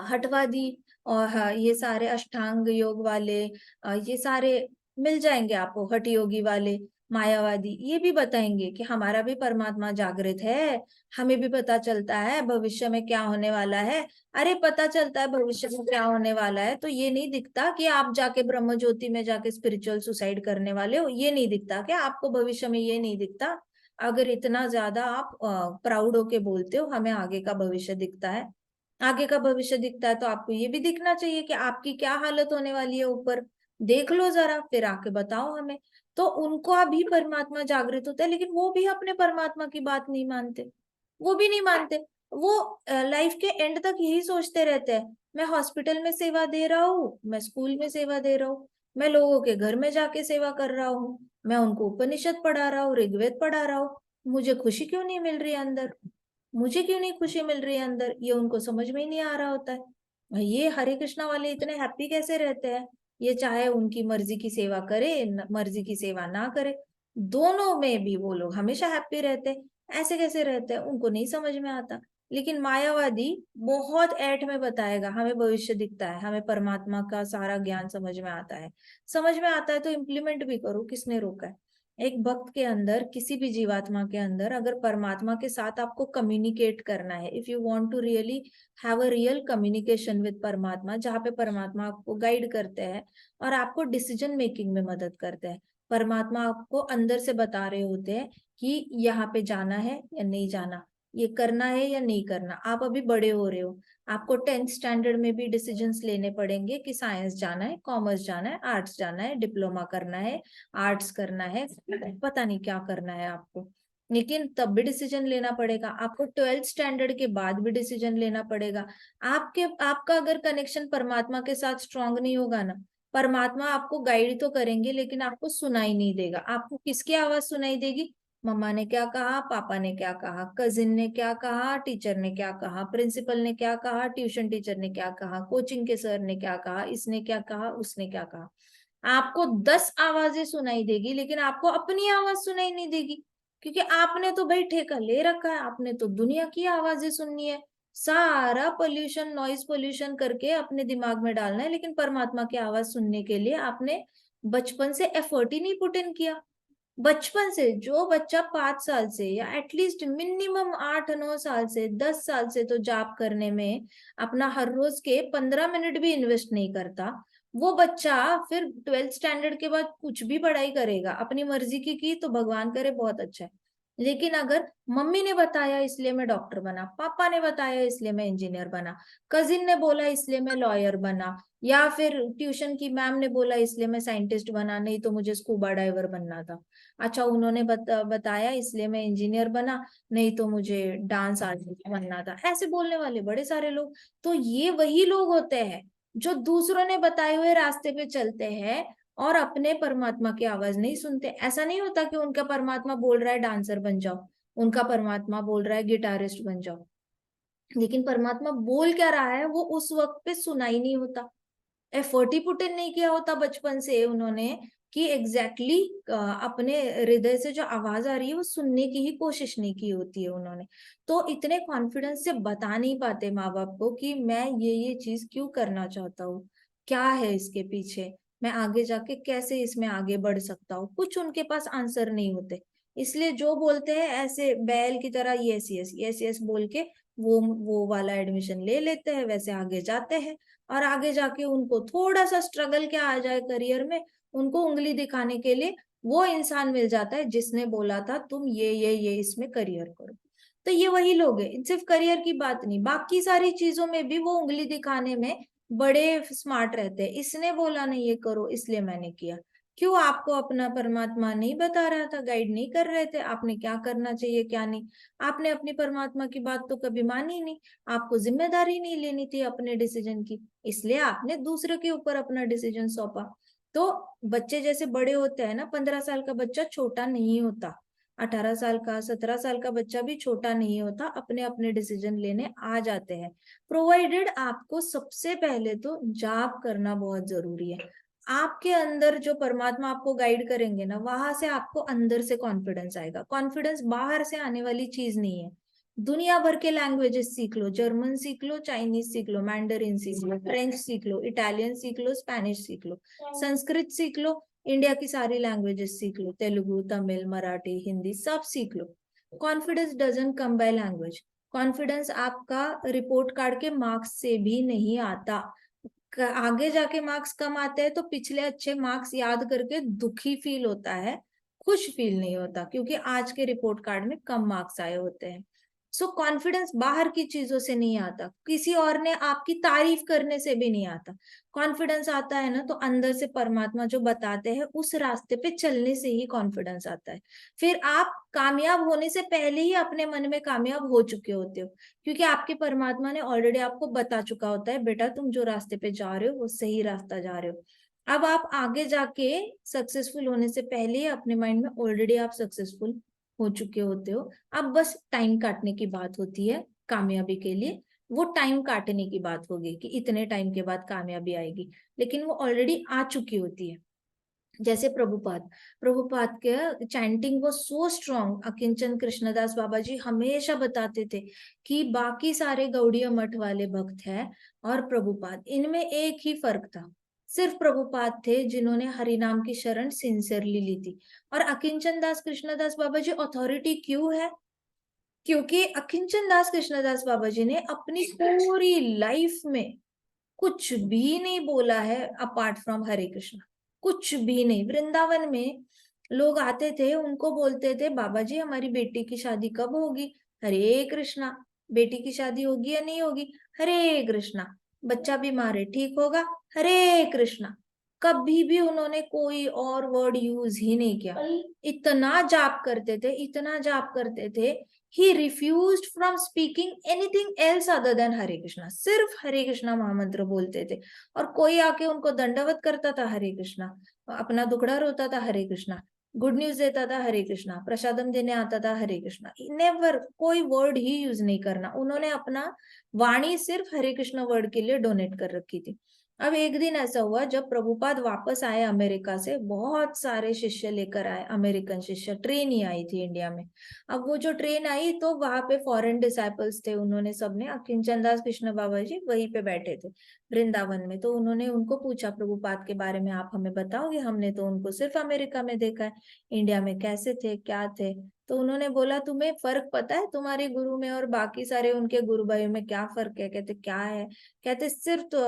हटवादी और हाँ, ये सारे अष्टांग योग वाले, ये सारे मिल जाएंगे आपको, हठ योगी वाले, मायावादी, ये भी बताएंगे कि हमारा भी परमात्मा जागृत है, हमें भी पता चलता है भविष्य में क्या होने वाला है। अरे पता चलता है भविष्य में क्या होने वाला है, तो ये नहीं दिखता कि आप जाके ब्रह्म ज्योति में जाके स्पिरिचुअल सुसाइड करने वाले हो, ये नहीं दिखता क्या आपको भविष्य में, ये नहीं दिखता। अगर इतना ज्यादा आप प्राउड होके बोलते हो हमें आगे का भविष्य दिखता है, आगे का भविष्य दिखता है, तो आपको ये भी दिखना चाहिए कि आपकी क्या हालत होने वाली है ऊपर। देख लो जरा, फिर आके बताओ हमें। तो उनको अभी परमात्मा जागृत होता है, लेकिन वो भी अपने परमात्मा की बात नहीं मानते, वो भी नहीं मानते। वो लाइफ के एंड तक यही सोचते रहते हैं, मैं हॉस्पिटल में सेवा दे रहा हूँ, मैं स्कूल में सेवा दे रहा हूँ, मैं लोगों के घर में जाके सेवा कर रहा हूँ, मैं उनको उपनिषद पढ़ा रहा हूँ, ऋग्वेद पढ़ा रहा हूँ, मुझे खुशी क्यों नहीं मिल रही अंदर, मुझे क्यों नहीं खुशी मिल रही है अंदर, ये उनको समझ में ही नहीं आ रहा होता है। ये हरे कृष्णा वाले इतने हैप्पी कैसे रहते हैं, ये चाहे उनकी मर्जी की सेवा करे मर्जी की सेवा ना करे, दोनों में भी वो लोग हमेशा हैप्पी रहते हैं। ऐसे कैसे रहते हैं, उनको नहीं समझ में आता। लेकिन मायावादी बहुत ऐठ में बताएगा, हमें भविष्य दिखता है, हमें परमात्मा का सारा ज्ञान समझ में आता है, समझ में आता है तो इम्प्लीमेंट भी करो, किसने रोका है। एक भक्त के अंदर, किसी भी जीवात्मा के अंदर अगर परमात्मा के साथ आपको कम्युनिकेट करना है, if you want to really have a real communication with Paramatma, जहाँ पे परमात्मा आपको गाइड करते हैं और आपको डिसीजन मेकिंग में मदद करते हैं, परमात्मा आपको अंदर से बता रहे होते हैं कि यहाँ पे जाना है या नहीं जाना, ये करना है या नहीं करना। आप अभी बड़े हो रहे हो, आपको 10th स्टैंडर्ड में भी डिसीजंस लेने पड़ेंगे कि साइंस जाना है, कॉमर्स जाना है, आर्ट्स जाना है, डिप्लोमा करना है, आर्ट्स करना है, पता नहीं क्या करना है आपको, लेकिन तब भी डिसीजन लेना पड़ेगा। आपको 12th स्टैंडर्ड के बाद भी डिसीजन लेना पड़ेगा। आपका अगर कनेक्शन परमात्मा के साथ स्ट्रांग नहीं होगा ना, परमात्मा आपको गाइड तो करेंगे लेकिन आपको सुनाई नहीं देगा। आपको किसकी आवाज सुनाई देगी, मम्मा ने क्या कहा, पापा ने क्या कहा, कजिन ने क्या कहा, टीचर ने क्या कहा, प्रिंसिपल ने क्या कहा, ट्यूशन टीचर ने क्या कहा, कोचिंग के सर ने क्या कहा, इसने क्या कहा, उसने क्या कहा। आपको 10 आवाजें सुनाई देगी लेकिन आपको अपनी आवाज सुनाई नहीं देगी, क्योंकि आपने तो भाई ठेका ले रखा है, आपने तो दुनिया की आवाजें सुननी है, सारा पोल्यूशन, नॉइज पोल्यूशन करके अपने दिमाग में डालना है, लेकिन परमात्मा की आवाज सुनने के लिए आपने बचपन से एफर्ट ही नहीं पुट इन किया। बचपन से जो बच्चा 5 साल से या एटलीस्ट मिनिमम 8-9 साल से 10 साल से तो जाप करने में अपना हर रोज के 15 मिनट भी इन्वेस्ट नहीं करता, वो बच्चा फिर 12th स्टैंडर्ड के बाद कुछ भी पढ़ाई करेगा अपनी मर्जी की तो भगवान करे बहुत अच्छा है। लेकिन अगर मम्मी ने बताया इसलिए मैं डॉक्टर बना, पापा ने बताया इसलिए मैं इंजीनियर बना, कजिन ने बोला इसलिए मैं लॉयर बना, या फिर ट्यूशन की मैम ने बोला इसलिए मैं साइंटिस्ट बना, नहीं तो मुझे स्कूबा डाइवर बनना था। अच्छा उन्होंने बताया इसलिए मैं इंजीनियर बना, नहीं तो मुझे डांस आर्टिस्ट बनना था, ऐसे बोलने वाले बड़े सारे लोग। तो ये वही लोग होते हैं जो दूसरों ने बताए हुए रास्ते पे चलते हैं और अपने परमात्मा की आवाज नहीं सुनते। ऐसा नहीं होता कि उनका परमात्मा बोल रहा है डांसर बन जाओ, उनका परमात्मा बोल रहा है गिटारिस्ट बन जाओ, लेकिन परमात्मा बोल क्या रहा है वो उस वक्त पे सुना ही नहीं होता। एफर्ट ही पुट इन नहीं किया होता बचपन से उन्होंने कि एग्जैक्टली अपने हृदय से जो आवाज आ रही है वो सुनने की ही कोशिश नहीं की होती है उन्होंने। तो इतने कॉन्फिडेंस से बता नहीं पाते माँ बाप को कि मैं ये चीज क्यों करना चाहता हूँ, क्या है इसके पीछे, मैं आगे जाके कैसे इसमें आगे बढ़ सकता हूँ, कुछ उनके पास आंसर नहीं होते। इसलिए जो बोलते हैं ऐसे बैल की तरह यस यस यस यस बोल के वो वाला एडमिशन ले लेते हैं, वैसे आगे जाते हैं। और आगे जाके उनको थोड़ा सा स्ट्रगल क्या आ जाए करियर में, उनको उंगली दिखाने के लिए वो इंसान मिल जाता है जिसने बोला था तुम ये इसमें करियर करो। तो ये वही लोग हैं, सिर्फ करियर की बात नहीं, बाकी सारी चीजों में भी वो उंगली दिखाने में बड़े स्मार्ट रहते हैं। इसने बोला नहीं ये करो इसलिए मैंने किया। क्यों आपको अपना परमात्मा नहीं बता रहा था, गाइड नहीं कर रहे थे आपने क्या करना चाहिए क्या नहीं? आपने अपनी परमात्मा की बात तो कभी मानी नहीं, आपको जिम्मेदारी नहीं लेनी थी अपने डिसीजन की, इसलिए आपने दूसरे के ऊपर अपना डिसीजन सौंपा। तो बच्चे जैसे बड़े होते हैं ना, 15 साल का बच्चा छोटा नहीं होता, 18 साल का 17 साल का बच्चा भी छोटा नहीं होता, अपने अपने डिसीजन लेने आ जाते हैं। प्रोवाइडेड आपको सबसे पहले तो जाप करना बहुत जरूरी है। आपके अंदर जो परमात्मा आपको गाइड करेंगे ना, वहां से आपको अंदर से कॉन्फिडेंस आएगा। कॉन्फिडेंस बाहर से आने वाली चीज नहीं है। दुनिया भर के लैंग्वेजेस सीख लो, जर्मन सीख लो, चाइनीज सीख लो, मैंडरिन सीख लो, फ्रेंच सीख लो, इटालियन सीख लो, स्पेनिश सीख लो, संस्कृत सीख लो, इंडिया की सारी लैंग्वेजेस सीख लो, तेलुगु, तमिल, मराठी, हिंदी सब सीख लो। Confidence doesn't come by language. Confidence आपका रिपोर्ट कार्ड के मार्क्स से भी नहीं आता। आगे जाके मार्क्स कम आते हैं तो पिछले अच्छे मार्क्स याद करके दुखी फील होता है, खुश फील नहीं होता, क्योंकि आज के रिपोर्ट कार्ड में कम मार्क्स आए होते हैं। सो कॉन्फिडेंस बाहर की चीजों से नहीं आता, किसी और ने आपकी तारीफ करने से भी नहीं आता। कॉन्फिडेंस आता है ना तो अंदर से परमात्मा जो बताते हैं उस रास्ते पे चलने से ही कॉन्फिडेंस आता है। फिर आप कामयाब होने से पहले ही अपने मन में कामयाब हो चुके होते हो, क्योंकि आपके परमात्मा ने ऑलरेडी आपको बता चुका होता है बेटा तुम जो रास्ते पे जा रहे हो वो सही रास्ता जा रहे हो। अब आप आगे जाके सक्सेसफुल होने से पहले ही अपने माइंड में ऑलरेडी आप सक्सेसफुल हो चुके होते हो। अब बस टाइम काटने की बात होती है कामयाबी के लिए, वो टाइम काटने की बात होगी कि इतने टाइम के बाद कामयाबी आएगी, लेकिन वो ऑलरेडी आ चुकी होती है। जैसे प्रभुपाद, प्रभुपाद के चैंटिंग वो सो स्ट्रॉन्ग, अकिंचन कृष्णदास बाबा जी हमेशा बताते थे कि बाकी सारे गौड़ीय मठ वाले भक्त हैं और प्रभुपाद, इनमें एक ही फर्क था, सिर्फ प्रभुपाद थे जिन्होंने हरि नाम की शरण सिंसियरली ली थी। और अकिंचन दास कृष्णदास बाबा जी अथॉरिटी क्यों है? क्योंकि अकिंचन दास कृष्णदास बाबा जी ने अपनी पूरी लाइफ में कुछ भी नहीं बोला है अपार्ट फ्रॉम हरे कृष्णा, कुछ भी नहीं। वृंदावन में लोग आते थे, उनको बोलते थे बाबा जी हमारी बेटी की शादी कब होगी? हरे कृष्णा। बेटी की शादी होगी या नहीं होगी? हरे कृष्णा। बच्चा बीमार है ठीक होगा? हरे कृष्णा। कभी भी उन्होंने कोई और वर्ड यूज ही नहीं किया। इतना जाप करते थे, इतना जाप करते थे, ही refused from speaking anything else other than Hare Krishna. सिर्फ हरे कृष्णा महामंत्र बोलते थे, और कोई आके उनको दंडवत करता था हरे कृष्णा, अपना दुखड़ा रोता था हरे कृष्णा, गुड न्यूज देता था हरे कृष्णा, प्रसादम देने आता था हरे कृष्णा। नेवर कोई वर्ड ही यूज नहीं करना, उन्होंने अपना वाणी सिर्फ हरे कृष्णा वर्ड के लिए डोनेट कर रखी थी। अब एक दिन ऐसा हुआ जब प्रभुपाद वापस आए अमेरिका से, बहुत सारे शिष्य लेकर आए, अमेरिकन शिष्य, ट्रेन ही आई थी इंडिया में। अब वो जो ट्रेन आई तो वहां पे फॉरेन डिसाइपल्स थे, उन्होंने सबने, किंचन दास कृष्ण बाबा जी वहीं पे बैठे थे वृंदावन में। तो उन्होंने उनको पूछा प्रभुपाद के बारे में, आप हमें बताओगे, हमने तो उनको सिर्फ अमेरिका में देखा है, इंडिया में कैसे थे, क्या थे। तो उन्होंने बोला, तुम्हें फर्क पता है तुम्हारे गुरु में और बाकी सारे उनके गुरु भाइयों में क्या फर्क है? कहते क्या है? कहते सिर्फ तो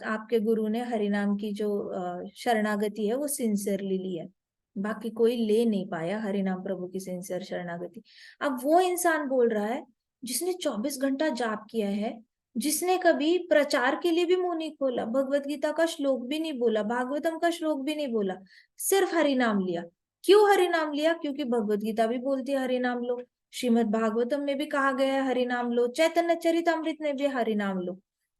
आपके गुरु ने हरिनाम की जो शरणागति है वो सिंसियरली ली है, बाकी कोई ले नहीं पाया हरिनाम प्रभु की सिंसियर शरणागति। अब वो इंसान बोल रहा है जिसने 24 घंटा जाप किया है, जिसने कभी प्रचार के लिए भी मुंह नहीं खोला, भगवत गीता का श्लोक भी नहीं बोला, भागवतम का श्लोक भी नहीं बोला, सिर्फ हरिनाम लिया। क्यों हरिनाम लिया? क्योंकि भगवत गीता भी बोलती है हरिनाम लो, श्रीमद् भागवतम में भी कहा गया है हरिनाम लो, चैतन्य चरितमृत में भी हरिनाम लो।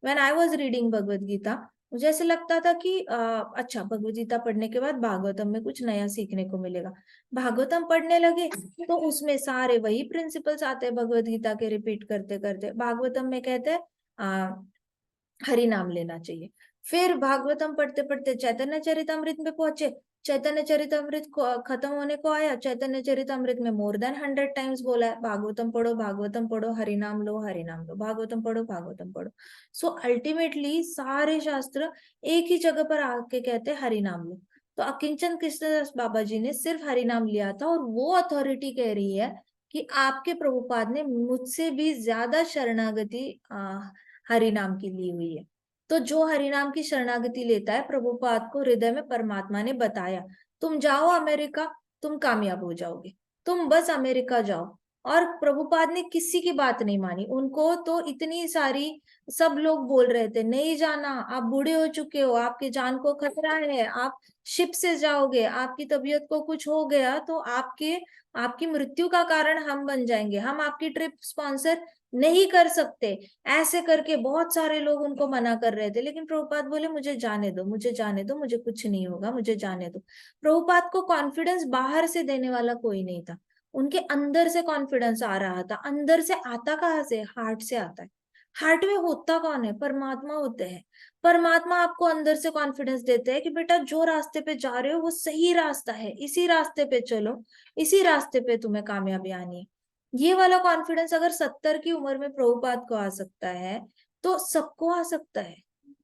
When I was reading Bhagavad Gita, मुझे ऐसे लगता था कि अच्छा, भगवत गीता पढ़ने के बाद भागवतम में कुछ नया सीखने को मिलेगा। भागवतम पढ़ने लगे तो उसमें सारे वही प्रिंसिपल्स आते हैं भगवत गीता के, रिपीट करते करते। भागवतम में कहते हैं हरि नाम लेना चाहिए। फिर भागवतम पढ़ते पढ़ते चैतन्य चरितमृत में पहुंचे, चैतन्य चरितमृत खत्म होने को आया, चैतन्य चरितमृत में मोर देन 100 टाइम्स बोला है भागवतम पढ़ो, हरि नाम लो, हरि नाम लो, भागवतम पढ़ो, भागवतम पढ़ो। सो अल्टीमेटली सारे शास्त्र एक ही जगह पर आके कहते हैं हरि नाम लो। तो अकिंचन कृष्णदास बाबा जी ने सिर्फ हरि नाम लिया था, और वो अथॉरिटी कह रही है कि आपके प्रभुपाद ने मुझसे भी ज्यादा शरणागति हरिनाम की ली हुई है। तो जो हरिनाम की शरणागति लेता है, प्रभुपाद को हृदय में परमात्मा ने बताया, तुम जाओ अमेरिका, तुम कामयाब हो जाओगे, तुम बस अमेरिका जाओ। और प्रभुपाद ने किसी की बात नहीं मानी, उनको तो इतनी सारी, सब लोग बोल रहे थे नहीं जाना, आप बूढ़े हो चुके हो, आपकी जान को खतरा है, आप शिप से जाओगे, आपकी तबीयत को कुछ हो गया तो आपकी मृत्यु का कारण हम बन जाएंगे, हम आपकी ट्रिप स्पॉन्सर नहीं कर सकते। ऐसे करके बहुत सारे लोग उनको मना कर रहे थे, लेकिन प्रभुपाद बोले मुझे जाने दो, मुझे जाने दो, मुझे कुछ नहीं होगा, मुझे जाने दो। प्रभुपाद को कॉन्फिडेंस बाहर से देने वाला कोई नहीं था, उनके अंदर से कॉन्फिडेंस आ रहा था। अंदर से आता कहाँ से? हार्ट से आता है। हार्ट में होता कौन है? परमात्मा होते हैं। परमात्मा आपको अंदर से कॉन्फिडेंस देते हैं कि बेटा जो रास्ते पे जा रहे हो वो सही रास्ता है, इसी रास्ते पे चलो, इसी रास्ते पे तुम्हें कामयाबी आनी है। ये वाला कॉन्फिडेंस अगर 70 की उम्र में प्रभुपाद को आ सकता है तो सबको आ सकता है।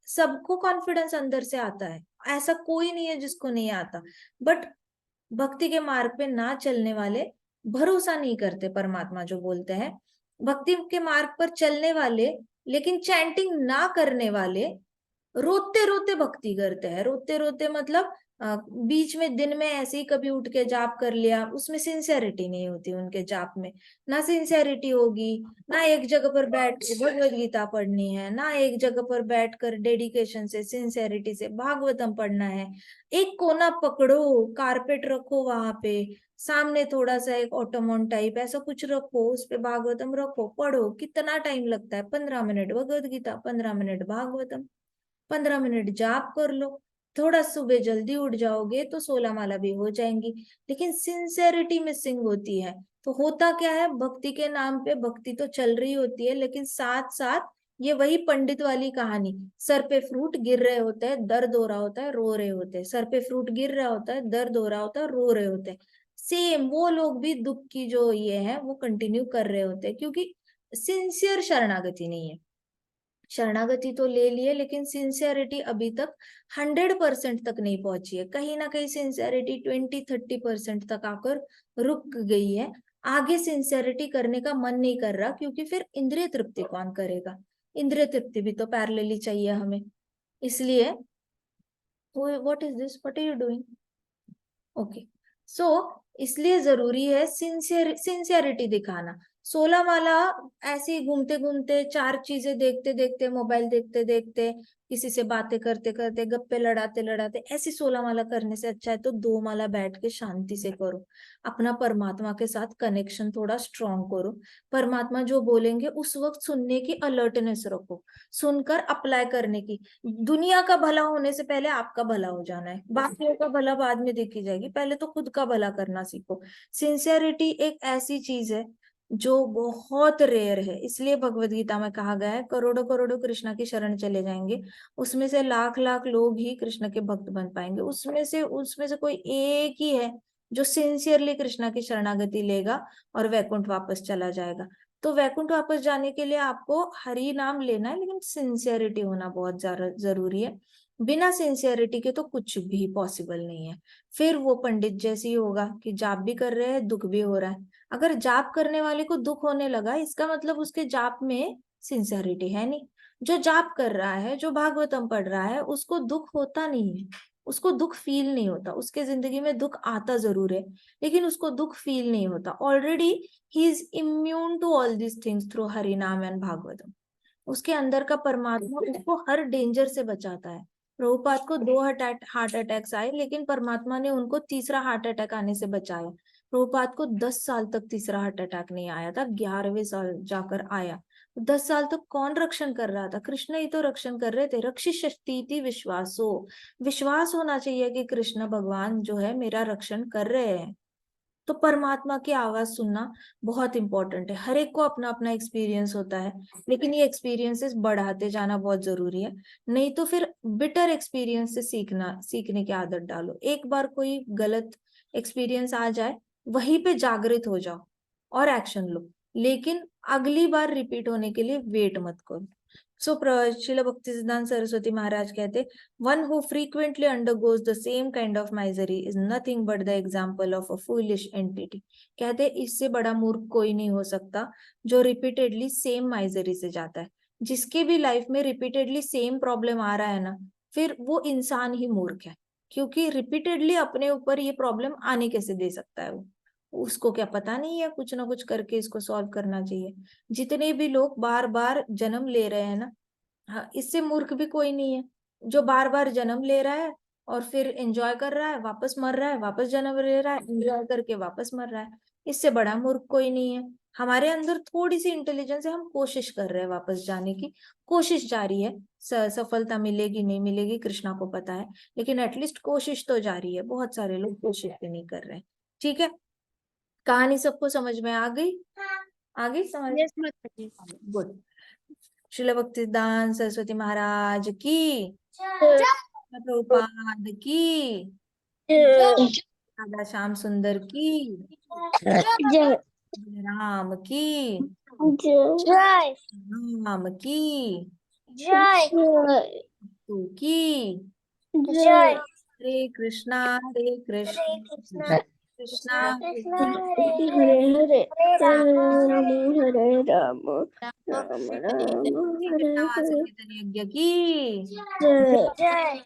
सबको कॉन्फिडेंस अंदर से आता है, ऐसा कोई नहीं है जिसको नहीं आता। बट भक्ति के मार्ग पे ना चलने वाले भरोसा नहीं करते, परमात्मा जो बोलते हैं। भक्ति के मार्ग पर चलने वाले लेकिन चैंटिंग ना करने वाले रोते रोते भक्ति करते हैं। रोते रोते मतलब बीच में दिन में ऐसे ही कभी उठ के जाप कर लिया, उसमें सिंसेरिटी नहीं होती उनके जाप में। ना सिंसेरिटी होगी, ना एक जगह पर बैठ के भगवत गीता पढ़नी है, ना एक जगह पर बैठ कर डेडिकेशन से सिंसेरिटी से भागवतम पढ़ना है। एक कोना पकड़ो, कारपेट रखो वहां पे, सामने थोड़ा सा एक ऑटोमोन टाइप ऐसा कुछ रखो, उस पे भागवतम रखो, पढ़ो। कितना टाइम लगता है? 15 minute Bhagavad Gita, 15 minute Bhagavatam, 15 minute जाप कर लो। थोड़ा सुबह जल्दी उठ जाओगे तो 16 माला भी हो जाएंगी। लेकिन सिंसेरिटी मिसिंग होती है। तो होता क्या है, भक्ति के नाम पे भक्ति तो चल रही होती है, लेकिन साथ साथ ये वही पंडित वाली कहानी, सर पे फ्रूट गिर रहे होते हैं, दर्द हो रहा होता है, रो रहे होते हैं, सर पे फ्रूट गिर रहा होता है, दर्द हो रहा होता है, रो रहे होते हैं। सेम वो लोग भी दुख की जो ये है वो कंटिन्यू कर रहे होते हैं, क्योंकि सिंसियर शरणागति नहीं है। शरणागति तो ले लिए लेकिन सिंसियरिटी अभी तक 100% तक नहीं पहुंची है, कहीं ना कहीं सिंसियरिटी 20-30% तक आकर रुक गई है। आगे सिंसियरिटी करने का मन नहीं कर रहा, क्योंकि फिर इंद्रिय तृप्ति कौन करेगा? इंद्रिय तृप्ति भी तो पैरेलली चाहिए हमें। इसलिए what is this, what are you doing? Okay, so इसलिए जरूरी है सिंसियरिटी दिखाना। 16 माला ऐसे ही घूमते घूमते, चार चीजें देखते देखते, मोबाइल देखते देखते, किसी से बातें करते करते, गप्पे लड़ाते लड़ाते, ऐसी 16 माला करने से अच्छा है तो 2 माला बैठ के शांति से करो। अपना परमात्मा के साथ कनेक्शन थोड़ा स्ट्रॉन्ग करो। परमात्मा जो बोलेंगे उस वक्त सुनने की अलर्टनेस रखो, सुनकर अप्लाई करने की। दुनिया का भला होने से पहले आपका भला हो जाना है, बाकियों का भला बाद में देखी जाएगी, पहले तो खुद का भला करना सीखो। सिंसियरिटी एक ऐसी चीज है जो बहुत रेयर है। इसलिए भगवत गीता में कहा गया है करोड़ों करोड़ों कृष्णा की शरण चले जाएंगे, उसमें से लाख लाख लोग ही कृष्ण के भक्त बन पाएंगे। उसमें से कोई एक ही है जो सिंसियरली कृष्णा की शरणागति लेगा और वैकुंठ वापस चला जाएगा। तो वैकुंठ वापस जाने के लिए आपको हरि नाम लेना है, लेकिन सिंसियरिटी होना बहुत ज्यादा जरूरी है। बिना सिंसियरिटी के तो कुछ भी पॉसिबल नहीं है। फिर वो पंडित जैसी होगा कि जाप भी कर रहे हैं, दुख भी हो रहा है। अगर जाप करने वाले को दुख होने लगा, इसका मतलब उसके जाप में सिंसियरिटी है नहीं। जो जाप कर रहा है, जो भागवतम पढ़ रहा है, उसको दुख होता नहीं है, उसको दुख फील नहीं होता। उसके जिंदगी में दुख आता जरूर है, लेकिन उसको दुख फील नहीं होता। ऑलरेडी ही is immune to all this things through Hari naam and Bhagavatam. उसके अंदर का परमात्मा उसको हर डेंजर से बचाता है। प्रभुपाद को 2 हार्ट अटैक्स आए, लेकिन परमात्मा ने उनको तीसरा हार्ट अटैक आने से बचाया। प्रभुपाद को 10 साल तक तीसरा हार्ट अटैक नहीं आया था, 11वें साल जाकर आया। 10 साल तक कौन रक्षण कर रहा था? कृष्ण ही तो रक्षण कर रहे थे। रक्षिष्यति विश्वासो, विश्वास होना चाहिए कि कृष्ण भगवान जो है मेरा रक्षण कर रहे हैं। तो परमात्मा की आवाज सुनना बहुत इंपॉर्टेंट है। हर एक को अपना अपना एक्सपीरियंस होता है, लेकिन ये एक्सपीरियंसेस बढ़ाते जाना बहुत जरूरी है। नहीं तो फिर बिटर एक्सपीरियंस से सीखने की आदत डालो। एक बार कोई गलत एक्सपीरियंस आ जाए, वहीं पे जागृत हो जाओ और एक्शन लो, लेकिन अगली बार रिपीट होने के लिए वेट मत करो। सो श्रील भक्तिसिद्धांत सरस्वती महाराज कहते, one who frequently undergoes the same kind of misery is nothing but the example of a foolish entity. कहते इससे बड़ा मूर्ख कोई नहीं हो सकता जो रिपीटेडली सेम माइजरी से जाता है। जिसके भी लाइफ में रिपीटेडली सेम प्रॉब्लम आ रहा है ना, फिर वो इंसान ही मूर्ख है। क्योंकि रिपीटेडली अपने ऊपर ये प्रॉब्लम आने कैसे दे सकता है वो? उसको क्या पता नहीं है कुछ ना कुछ करके इसको सॉल्व करना चाहिए? जितने भी लोग बार बार जन्म ले रहे हैं ना, हाँ, इससे मूर्ख भी कोई नहीं है। जो बार बार जन्म ले रहा है और फिर एंजॉय कर रहा है, वापस मर रहा है, वापस जन्म ले रहा है, एंजॉय करके वापस मर रहा है, इससे बड़ा मूर्ख कोई नहीं है। हमारे अंदर थोड़ी सी इंटेलिजेंस है, हम कोशिश कर रहे हैं वापस जाने की, कोशिश जारी है। सफलता मिलेगी नहीं मिलेगी कृष्णा को पता है, लेकिन एटलीस्ट कोशिश तो जारी है। बहुत सारे लोग कोशिश भी नहीं कर रहे हैं। ठीक है, कहानी सबको समझ में आ गई? आ गई समझ? गुड। श्रील भक्तिसिद्धांत सरस्वती महाराज की, प्रभुपाद की, राधा श्याम सुंदर की, राम की, राम की, तू की। हरे कृष्णा हरे कृष्णा कृष्णा हरे हरे, राम हरे राम, राम राम हरे कृष्ण हरे। वासुदेव यज्ञ की। जय।